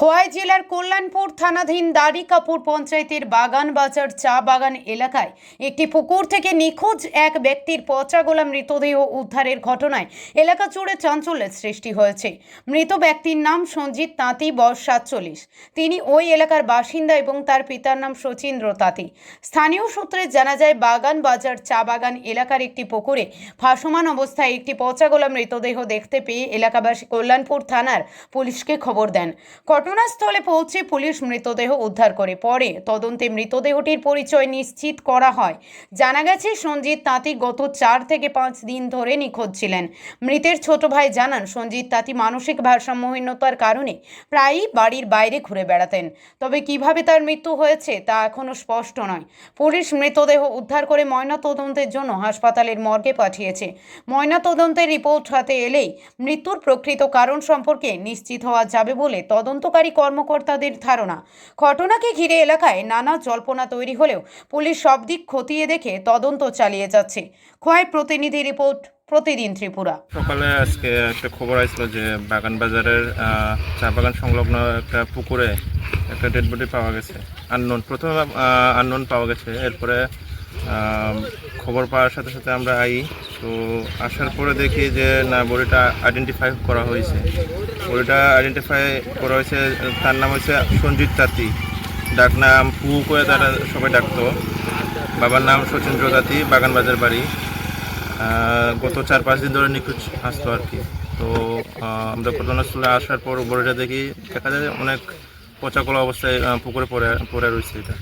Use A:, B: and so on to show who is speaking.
A: খোয়াই জেলার কল্যাণপুর থানাধীন দাড়িকাপুর পঞ্চায়েতের বাগান বাজার চা বাগান এলাকায় একটি পুকুর থেকে নিখোঁজ এক ব্যক্তির পচা গলা মৃতদেহ উদ্ধারের ঘটনায় এলাকা জুড়ে চাঞ্চল্যের সৃষ্টি হয়েছে। মৃত ব্যক্তির নাম সঞ্জিত তাঁতি, বয়স 47। তিনি ওই এলাকার বাসিন্দা এবং তার পিতার নাম শচীন্দ্র তাঁতি। স্থানীয় সূত্রে জানা যায়, বাগান বাজার চা বাগান এলাকার একটি পুকুরে ভাসমান অবস্থায় একটি পচা গলা মৃতদেহ দেখতে পেয়ে এলাকাবাসী কল্যাণপুর থানার পুলিশকে খবর দেন। ঘটনাস্থলে পৌঁছে পুলিশ মৃতদেহ উদ্ধার করে। পরে তদন্তে মৃতদেহটির পরিচয় নিশ্চিত করা হয়। জানা গেছে, সঞ্জিত তাঁতি গত 4 থেকে 5 দিন ধরে নিখোঁজ ছিলেন। মৃতের ছোট ভাই জানান, সঞ্জিত তাঁতি মানসিক ভারসাম্যহীনতার কারণে প্রায়ই বাড়ির বাইরে ঘুরে বেড়াতেন। তবে কিভাবে তার মৃত্যু হয়েছে তা এখনও স্পষ্ট নয়। পুলিশ মৃতদেহ উদ্ধার করে ময়নাতদন্তের জন্য হাসপাতালের মর্গে পাঠিয়েছে। ময়নাতদন্তের রিপোর্ট হাতে এলেই মৃত্যুর প্রকৃত কারণ সম্পর্কে নিশ্চিত হওয়া যাবে বলে তদন্তকারী কর্মকর্তাদের ধারণা। ঘটনাকে ঘিরে এলাকায় নানা জল্পনা তৈরি হলেও পুলিশ সব দিক খতিয়ে দেখে তদন্ত চালিয়ে যাচ্ছে। খোয়াই প্রতিনিধি রিপোর্ট, প্রতিদিন ত্রিপুরা।
B: সকালে আজকে একটা খবর আসলো যে বাগান বাজারের চা বাগান সংলগ্ন একটা পুকুরে একটা ডেড বডি পাওয়া গেছে। প্রথমে আননোন পাওয়া গেছে। এরপরে খবর পাওয়ার সাথে সাথে আমরা তো আসার পরে দেখি যে না, বডিটা আইডেন্টিফাই করা হয়েছে। তার নাম হয়েছে সঞ্জিত তাঁতি, ডাক নাম পু করে তারা সবাই ডাকতো। বাবার নাম শচীন্দ্র তাঁতি, বাগান বাজার বাড়ি। গত 4-5 দিন ধরে নিখোঁজ আসতো আর কি। তো আমরা ঘটনাস্থলে আসার পর বডিটা দেখি, দেখা যায় অনেক পচা গলা অবস্থায় পুকুরে পড়ে রয়েছে এটা।